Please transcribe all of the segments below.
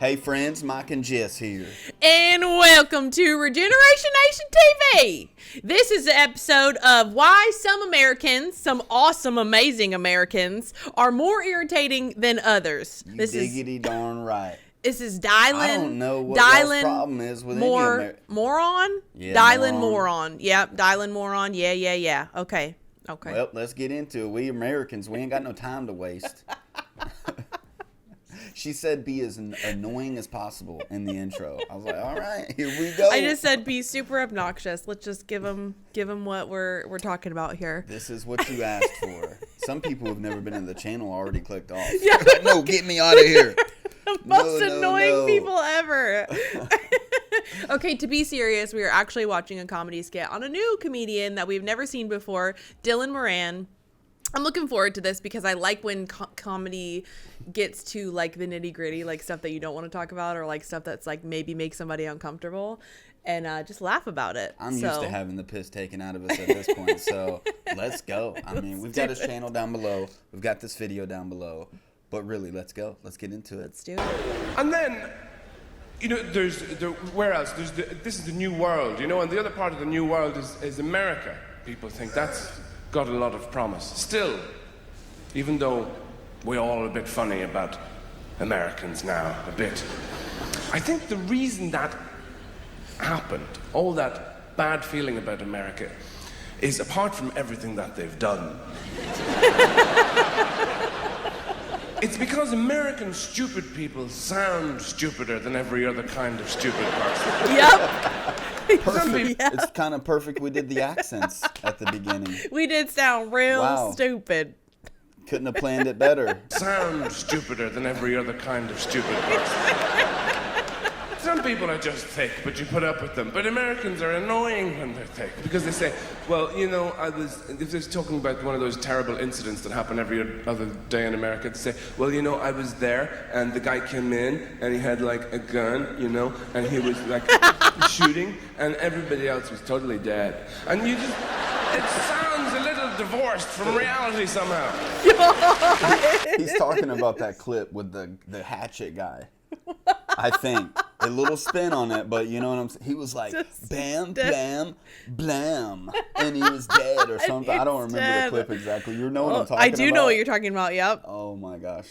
Hey friends, Mike and Jess here. And welcome to RegenerationNationTV. This is an episode of why some Americans, some awesome, amazing Americans, are more irritating than others. You diggity darn right. This is Dylan. I don't know what y'all's problem is with Moran. Yeah, Dylan Moran. Yep, Dylan Moran. Yeah. Okay. Well, let's get into it. We Americans, we ain't got no time to waste. She said be as annoying as possible in the intro. I was like, all right, here we go. I just said be super obnoxious. Let's just give them what we're talking about here. This is what you asked for. Some people who've never been in the channel already clicked off. Yeah. No, get me out of here. Most annoying people ever. Okay, to be serious, we are actually watching a comedy skit on a new comedian that we've never seen before, Dylan Moran. I'm looking forward to this because I like when comedy gets to like the nitty gritty, like stuff that you don't want to talk about or like stuff that's like maybe makes somebody uncomfortable, and just laugh about it. I'm used to having the piss taken out of us at this point, so let's go. I mean, we've got his channel down below. We've got this video down below. But really, let's go. Let's get into it. Let's do it. And then, you know, where else? This is the new world, you know, and the other part of the new world is America. People think that's got a lot of promise. Still, even though we're all a bit funny about Americans now, a bit, I think the reason that happened, all that bad feeling about America, is apart from everything that they've done. It's because American stupid people sound stupider than every other kind of stupid person. Yep. Perfect. Yeah. It's kind of perfect we did the accents at the beginning. We did sound real stupid. Couldn't have planned it better. Sound stupider than every other kind of stupid person. Some people are just thick, but you put up with them. But Americans are annoying when they're thick because they say, well, you know, if they're talking about one of those terrible incidents that happen every other day in America, they say, well, you know, I was there and the guy came in and he had like a gun, you know, and he was like shooting and everybody else was totally dead. And you just, it sounds a little divorced from reality somehow. He's talking about that clip with the hatchet guy. I think a little spin on it, but you know what I'm saying? He was like, bam, blam, blam, and he was dead or something. I don't remember the clip exactly. You know what I'm talking about? I do know what you're talking about, yep. Oh my gosh.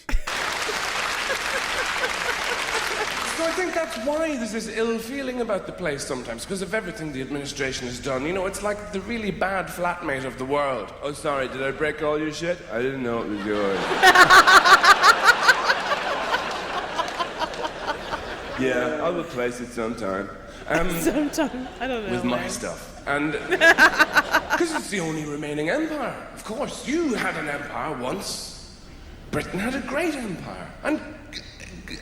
So I think that's why there's this ill feeling about the place sometimes, because of everything the administration has done. You know, it's like the really bad flatmate of the world. Oh, sorry, did I break all your shit? I didn't know it was yours. Yeah, I'll replace it sometime. Sometime? I don't know. With my stuff. And because it's the only remaining empire. Of course, you had an empire once. Britain had a great empire. And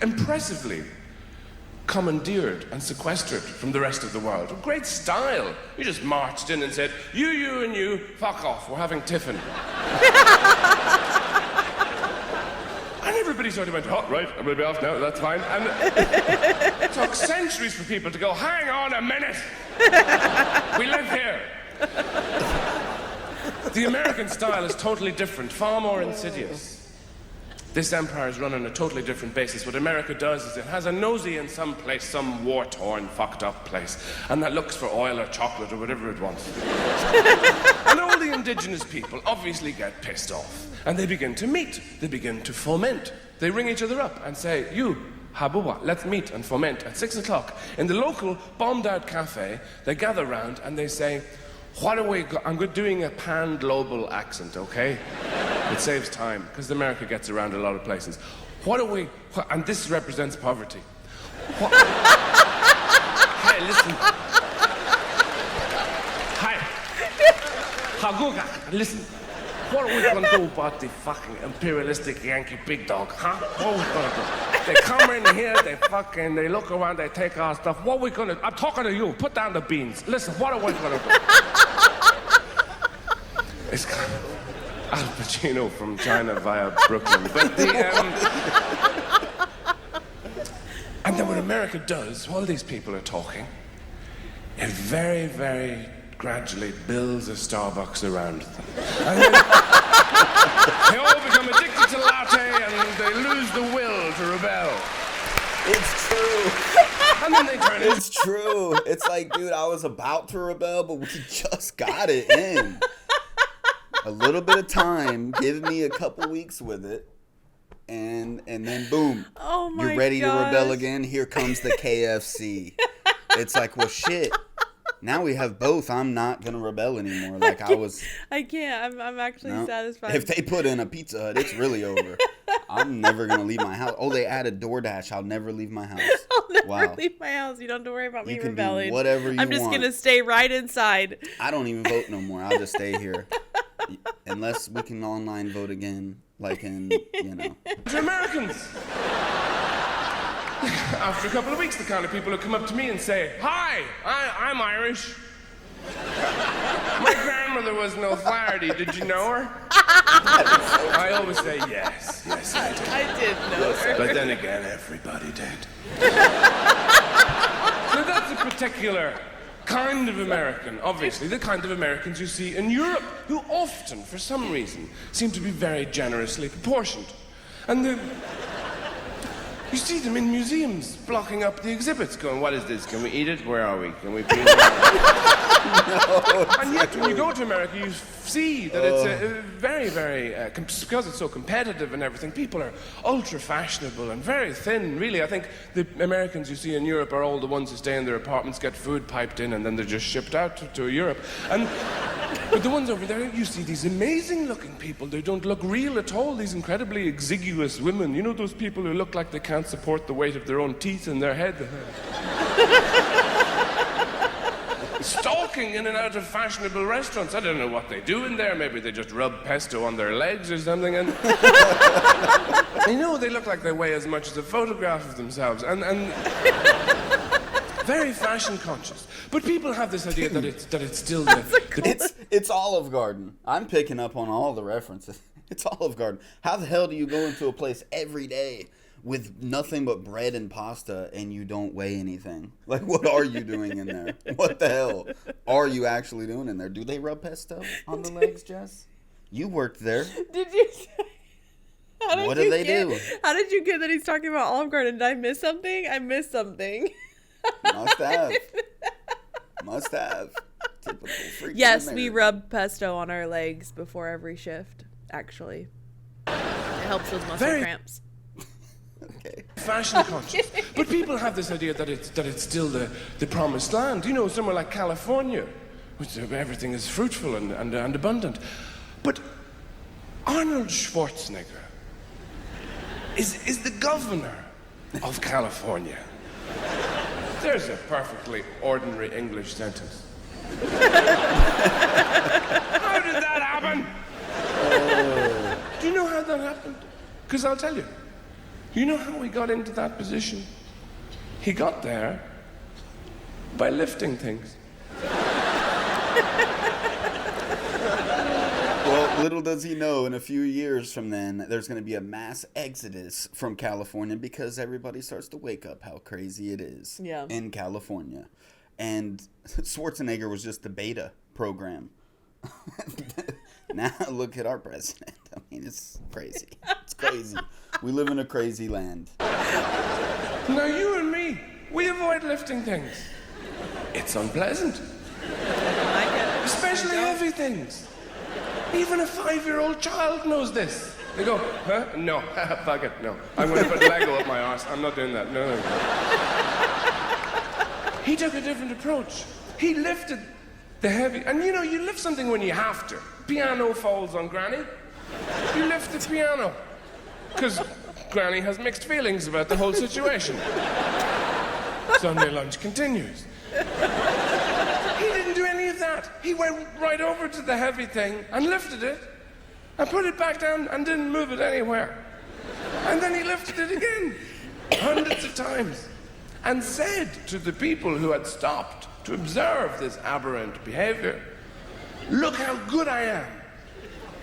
impressively commandeered and sequestered from the rest of the world. With great style. You just marched in and said, you, and you, fuck off, we're having tiffin. And everybody sort of went, oh, right, I'm going to be off now, that's fine. And it took centuries for people to go, hang on a minute. We live here. The American style is totally different, far more insidious. This empire is run on a totally different basis. What America does is it has a nosy in some place, some war-torn, fucked-up place, and that looks for oil or chocolate or whatever it wants. And all the indigenous people obviously get pissed off. And they begin to meet. They begin to foment. They ring each other up and say, you, Habuwa, let's meet and foment at 6 o'clock. In the local bombed-out cafe, they gather round and they say, what are we I'm doing a pan-global accent, okay? It saves time, because America gets around a lot of places. What are we... and this represents poverty. Hey, listen. Hi. Haguga, listen. What are we going to do about the fucking imperialistic Yankee big dog, huh? What are we going to do? They come in here, they look around, they take our stuff. What are we going to... I'm talking to you. Put down the beans. Listen, what are we going to do? It's kind of Al Pacino from China via Brooklyn. But and then what America does, while these people are talking, it very, very gradually builds a Starbucks around them. And then they all become addicted to latte and they lose the will to rebel. It's And then they turn it. It's true. It's like, dude, I was about to rebel, but we just got it in. A little bit of time, give me a couple weeks with it, and then boom, Oh my you're ready to rebel gosh. again. Here comes the KFC. It's like, well, shit. Now we have both. I'm not gonna rebel anymore. Like I can't. I'm actually no. satisfied. If they put in a Pizza Hut, it's really over. I'm never gonna leave my house. Oh, they added DoorDash. I'll never leave my house. I'll never Wow. leave my house. You don't have to worry about me You can rebelling. do whatever you I'm just want. gonna stay right inside. I don't even vote no more. I'll just stay here. Unless we can online vote again, like in, To Americans. After a couple of weeks, the kind of people who come up to me and say, "Hi, I'm Irish. My grandmother was an O'Flaherty. Did you know her?" I always say, yes, I did. I did know her. But then again, everybody did. So that's a particular kind of American, obviously, the kind of Americans you see in Europe, who often, for some reason, seem to be very generously proportioned. And you see them in museums, blocking up the exhibits, going, "What is this? Can we eat it? Where are we? Can we be?" And yet, when you go to America, you see that it's very, very, because it's so competitive and everything, people are ultra fashionable and very thin, really. I think the Americans you see in Europe are all the ones who stay in their apartments, get food piped in, and then they're just shipped out to Europe. But the ones over there, you see these amazing looking people. They don't look real at all, these incredibly exiguous women. You know those people who look like they can't support the weight of their own teeth in their head? Stalking in and out of fashionable restaurants. I don't know what they do in there. Maybe they just rub pesto on their legs or something. And they look like they weigh as much as a photograph of themselves. And very fashion conscious. But people have this idea that it's still It's Olive Garden. I'm picking up on all the references. It's Olive Garden. How the hell do you go into a place every day with nothing but bread and pasta and you don't weigh anything? Like, what are you doing in there? What the hell are you actually doing in there? Do they rub pesto on the legs, Jess? You worked there. Did you say? What do they do? How did you get that he's talking about Olive Garden? Did I miss something? I missed something. Must have. Must have. Typical freaking Yes, we American. rub pesto on our legs before every shift, actually. It helps with muscle cramps. Okay. fashion conscious. But people have this idea that it's still the promised land. You know, somewhere like California, which everything is fruitful and abundant. But Arnold Schwarzenegger is the governor of California. There's a perfectly ordinary English sentence. How did that happen? Do you know how that happened? Because I'll tell you. You know how he got into that position? He got there by lifting things. Well, little does he know, in a few years from then, there's going to be a mass exodus from California because everybody starts to wake up how crazy it is in California. And Schwarzenegger was just the beta program. Now look at our president. I mean, it's crazy. It's crazy. We live in a crazy land. Now you and me, we avoid lifting things. It's unpleasant. Especially heavy things. Even a 5-year-old child knows this. They go, huh? No, fuck it, no. I'm going to put Lego up my arse. I'm not doing that. No. He took a different approach. He lifted the heavy, and you know, you lift something when you have to. Piano falls on Granny. You lift the piano. Because Granny has mixed feelings about the whole situation. Sunday lunch continues. He didn't do any of that. He went right over to the heavy thing and lifted it and put it back down and didn't move it anywhere. And then he lifted it again, hundreds of times, and said to the people who had stopped to observe this aberrant behavior, "Look how good I am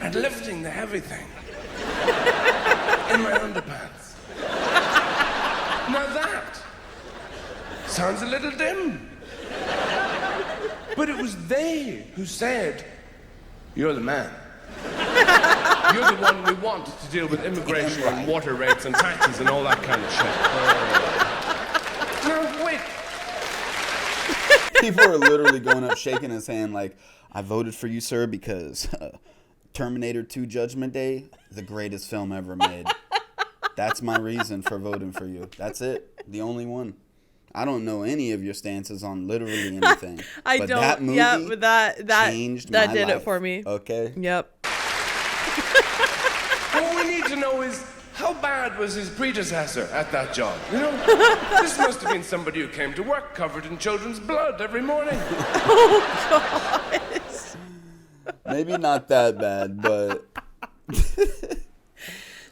at lifting the heavy thing in my underpants." Now that sounds a little dim. But it was they who said, "You're the man. You're the one we want to deal with immigration and water rates and taxes and all that kind of shit." Now, wait. People are literally going up, shaking his hand like, I voted for you, sir, because Terminator 2 Judgment Day, the greatest film ever made. That's my reason for voting for you. That's it. The only one. I don't know any of your stances on literally anything. I but don't. That movie but that changed that my did life. it for me. Okay. Yep. What we need to know is, how bad was his predecessor at that job? You know, this must have been somebody who came to work covered in children's blood every morning. Oh gosh. Maybe not that bad, but.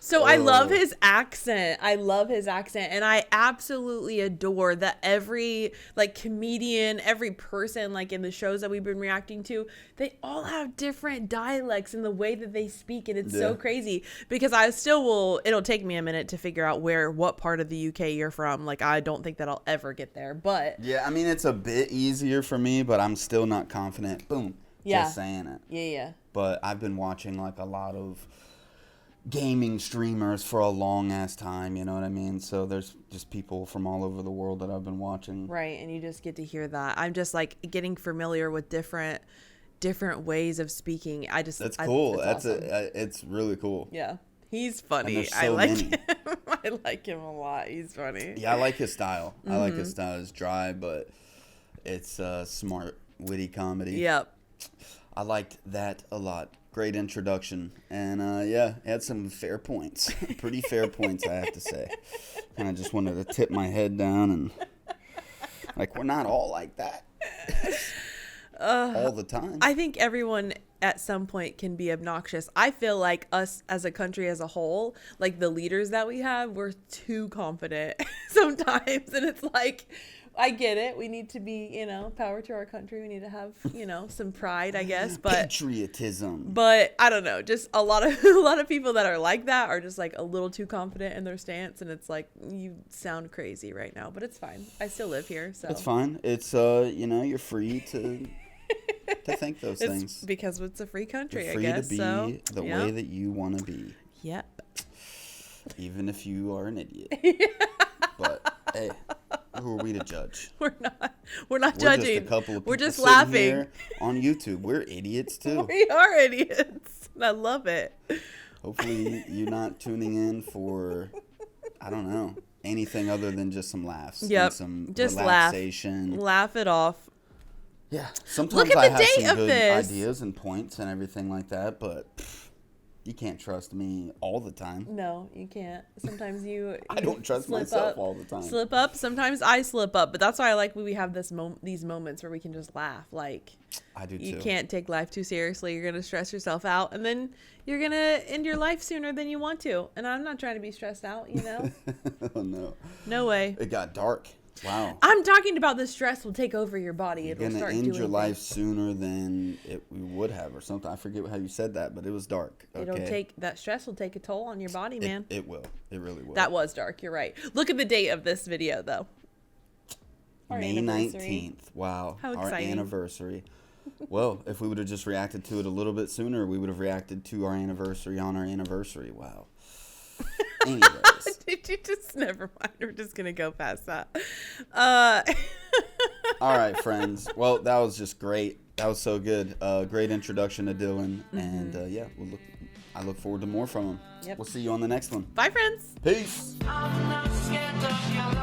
So I love his accent. And I absolutely adore that every like comedian, every person like in the shows that we've been reacting to, they all have different dialects in the way that they speak, and it's so crazy because I still will. It'll take me a minute to figure out what part of the UK you're from. Like I don't think that I'll ever get there, but Yeah, I mean it's a bit easier for me, but I'm still not confident. Boom. Yeah. Just saying it. Yeah. But I've been watching like a lot of gaming streamers for a long ass time, you know what I mean? So there's just people from all over the world that I've been watching. Right, and you just get to hear that. I'm just like getting familiar with different ways of speaking. That's cool. That's awesome. It's really cool. Yeah. He's funny. So I like many. him. I like him a lot. He's funny. Yeah, I like his style. I like his style. It's dry, but it's smart, witty comedy. Yep. I liked that a lot. Great introduction. And yeah, had some fair points. Pretty fair points, I have to say. And I just wanted to tip my head down and like, we're not all like that. All the time. I think everyone at some point can be obnoxious. I feel like us as a country as a whole, like the leaders that we have, we're too confident sometimes. And it's like, I get it. We need to be, power to our country. We need to have, some pride, I guess. But patriotism. But I don't know. Just a lot of people that are like that are just like a little too confident in their stance, and it's like you sound crazy right now. But it's fine. I still live here, so It's fine. It's you're free to think those things because it's a free country. You're free I guess to be the way that you want to be. Yep. Even if you are an idiot. But hey, who are we to judge? We're not We're judging. Just a couple of We're people just sitting laughing here on YouTube. We're idiots too. We are idiots. I love it. Hopefully you're not tuning in for, I don't know, anything other than just some laughs. Yep. And some just relaxation. Laugh it off. Yeah. Sometimes Look at I the have date some of good this. ideas and points and everything like that, but you can't trust me all the time. No, you can't. Sometimes you I don't trust slip myself up, all the time. Slip up. Sometimes I slip up, but that's why I like when we have these moments where we can just laugh. Like I do too. you can't take life too seriously. You're gonna stress yourself out, and then you're gonna end your life sooner than you want to. And I'm not trying to be stressed out, Oh no. No way. It got dark. Wow. I'm talking about the stress will take over your body. You're It'll gonna start end doing your life things. sooner than we would have, or something. I forget how you said that, but it was dark. Okay. That stress will take a toll on your body, man. It will. It really will. That was dark. You're right. Look at the date of this video, though. Our May anniversary. 19th. Wow. How Our exciting. anniversary. Well, if we would have just reacted to it a little bit sooner, we would have reacted to our anniversary on our anniversary. Wow. Anyways. Did you just never mind? We're just gonna go past that. All right, friends. Well, that was just great. That was so good. Great introduction to Dylan, and yeah, I look forward to more from him. Yep. We'll see you on the next one. Bye, friends. Peace. I'm not scared of your love.